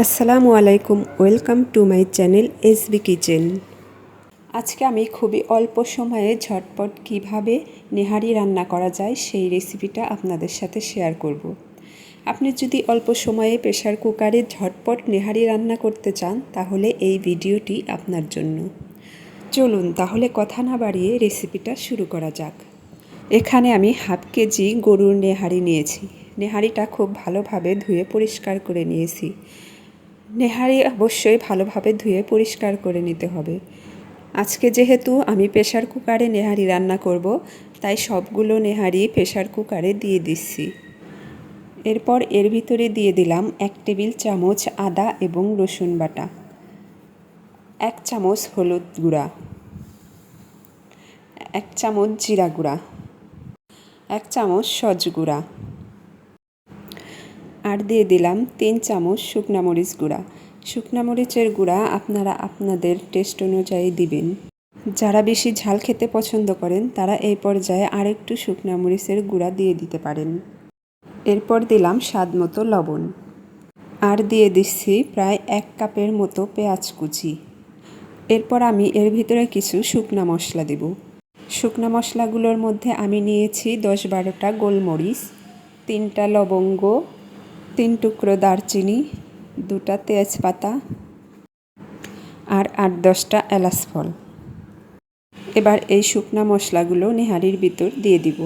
আসসালামু আলাইকুম, welcome to my channel SB kitchen. আজকে আমি খুবই অল্প সময়ে ঝটপট কিভাবে নেহারি রান্না করা যায় সেই রেসিপিটা আপনাদের সাথে শেয়ার করব। আপনি যদি অল্প সময়ে প্রেসার কুকারে ঝটপট নেহারি রান্না করতে চান তাহলে এই ভিডিওটি আপনার জন্য। চলুন তাহলে কথা না বাড়িয়ে রেসিপিটা শুরু করা যাক। এখানে আমি হাফ কেজি গরুর নেহারি নিয়েছি। নেহারিটা খুব ভালোভাবে ধুয়ে পরিষ্কার করে নিয়েছি। নেহারি অবশ্যই ভালোভাবে ধুয়ে পরিষ্কার করে নিতে হবে। আজকে যেহেতু আমি প্রেসার কুকারে নেহারি রান্না করব, তাই সবগুলো নেহারি প্রেসার কুকারে দিয়ে দিচ্ছি। এরপর এর ভিতরে দিয়ে দিলাম 1 টেবিল চামচ আদা এবং রসুন বাটা, 1 চামচ হলুদ গুঁড়া, 1 চামচ জিরা গুঁড়া, 1 চামচ সজ গুঁড়া, আর দিয়ে দিলাম 3 চামচ শুকনা মরিচ গুঁড়া। শুকনা মরিচের গুঁড়া আপনারা আপনাদের টেস্ট অনুযায়ী দিবেন। যারা বেশি ঝাল খেতে পছন্দ করেন তারা এই পর্যায়ে আরেকটু শুকনা মরিচের গুঁড়া দিয়ে দিতে পারেন। এরপর দিলাম স্বাদ মতো লবণ, আর দিয়ে দিচ্ছি প্রায় 1 কাপের মতো পেঁয়াজ কুচি। এরপর আমি এর ভিতরে কিছু শুকনা মশলা দেব। শুকনা মশলাগুলোর মধ্যে আমি নিয়েছি 10-12টা গোলমরিচ, 3টা লবঙ্গ, 3 টুকরো দারচিনি, 2টা তেজপাতা আর 8-10টা এলাচ ফল। এবার এই শুকনা মশলাগুলো নেহারির ভিতর দিয়ে দিব।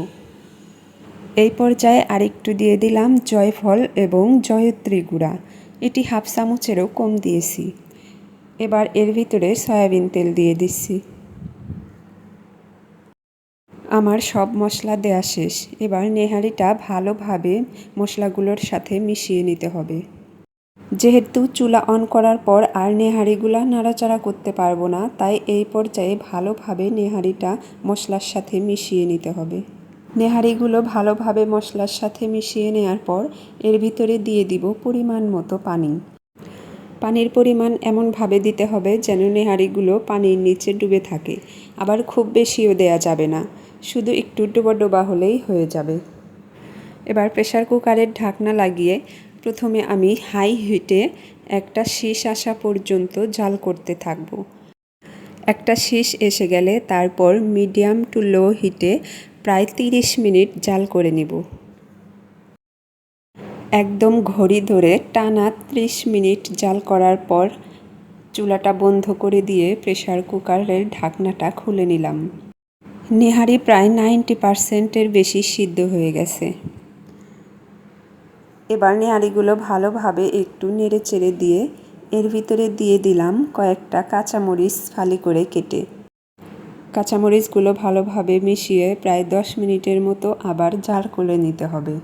এই পর্যায়ে আরেকটু দিয়ে দিলাম জয়ফল এবং জয়ত্রী গুঁড়া, এটি হাফ চামচেরও কম দিয়েছি। এবার এর ভিতরে সয়াবিন তেল দিয়ে দিচ্ছি। আমার সব মশলা দেয়া শেষ। এবার নেহারিটা ভালোভাবে মশলাগুলোর সাথে মিশিয়ে নিতে হবে। যেহেতু চুলা অন করার পর আর নেহারিগুলো নাড়াচাড়া করতে পারবো না, তাই এই পর্যায়ে ভালোভাবে নেহারিটা মশলার সাথে মিশিয়ে নিতে হবে। নেহারিগুলো ভালোভাবে মশলার সাথে মিশিয়ে নেওয়ার পর এর ভিতরে দিয়ে দিব পরিমাণ মতো পানি। পানির পরিমাণ এমনভাবে দিতে হবে যেন নেহারিগুলো পানির নিচে ডুবে থাকে, আবার খুব বেশিও দেয়া যাবে না, শুধু একটু ডোবা ডোবা হলেই হয়ে যাবে। এবার প্রেসার কুকারের ঢাকনা লাগিয়ে প্রথমে আমি হাই হিটে একটা শীষ আসা পর্যন্ত জাল করতে থাকব। একটা শীষ এসে গেলে তারপর মিডিয়াম টু লো হিটে প্রায় 30 মিনিট জাল করে নেব। একদম ঘড়ি ধরে টানা 30 মিনিট জাল করার পর চুলাটা বন্ধ করে দিয়ে প্রেসার কুকারের ঢাকনাটা খুলে নিলাম। নেহারি প্রায় 90%-এর বেশি সিদ্ধ হয়ে গেছে। এবার নেহারিগুলো ভালোভাবে একটু নেড়ে চেড়ে দিয়ে এর ভিতরে দিয়ে দিলাম কয়েকটা কাঁচামরিচ ফালি করে কেটে। কাঁচামরিচগুলো ভালোভাবে মিশিয়ে প্রায় 10 মিনিটের মতো আবার জাল করে নিতে হবে।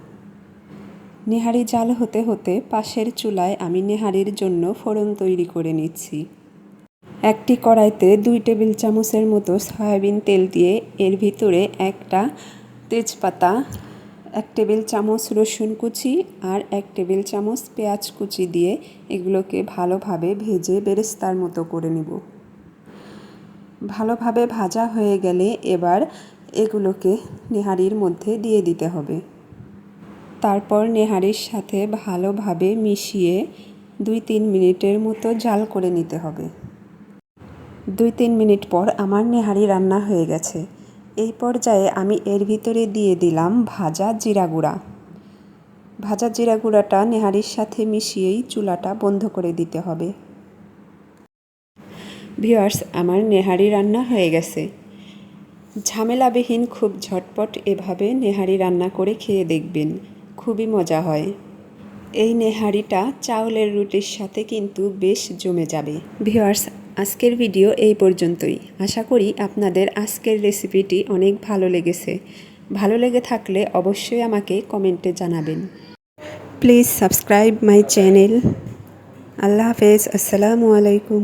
নেহারি জাল হতে হতে পাশের চুলায় আমি নেহারির জন্য ফোড়ন তৈরি করে নিচ্ছি। একটি কড়াইতে 2 টেবিল চামচের মতো সয়াবিন তেল দিয়ে এর ভিতরে একটা তেজপাতা, 1 টেবিল চামচ রসুন কুচি আর 1 টেবিল চামচ পেঁয়াজ কুচি দিয়ে এগুলোকে ভালোভাবে ভেজে বেরেস্তার মতো করে নেব। ভালোভাবে ভাজা হয়ে গেলে এবার এগুলোকে নেহারির মধ্যে দিয়ে দিতে হবে। তারপর নেহারির সাথে ভালোভাবে মিশিয়ে 2-3 মিনিটের মতো জাল করে নিতে হবে। 2-3 মিনিট পর আমার নেহারি রান্না হয়ে গেছে। এই পর্যায়ে আমি এর ভিতরে দিয়ে দিলাম ভাজা জিরা গুঁড়া। ভাজা জিরা গুঁড়াটা নেহারির সাথে মিশিয়েই চুলাটা বন্ধ করে দিতে হবে। ভিউয়ার্স, আমার নেহারি রান্না হয়ে গেছে। ঝামেলাবিহীন খুব ঝটপট এভাবে নেহারি রান্না করে খেয়ে দেখবেন, খুবই মজা হয়। এই নেহারিটা চাউলের রুটির সাথে কিন্তু বেশ জমে যাবে। ভিউয়ার্স, আজকের ভিডিও এই পর্যন্তই। আশা করি আপনাদের আজকের রেসিপিটি অনেক ভালো লেগেছে। ভালো লেগে থাকলে অবশ্যই আমাকে কমেন্টে জানাবেন। Please subscribe my channel. আল্লাহ হাফেজ। আসসালামু আলাইকুম।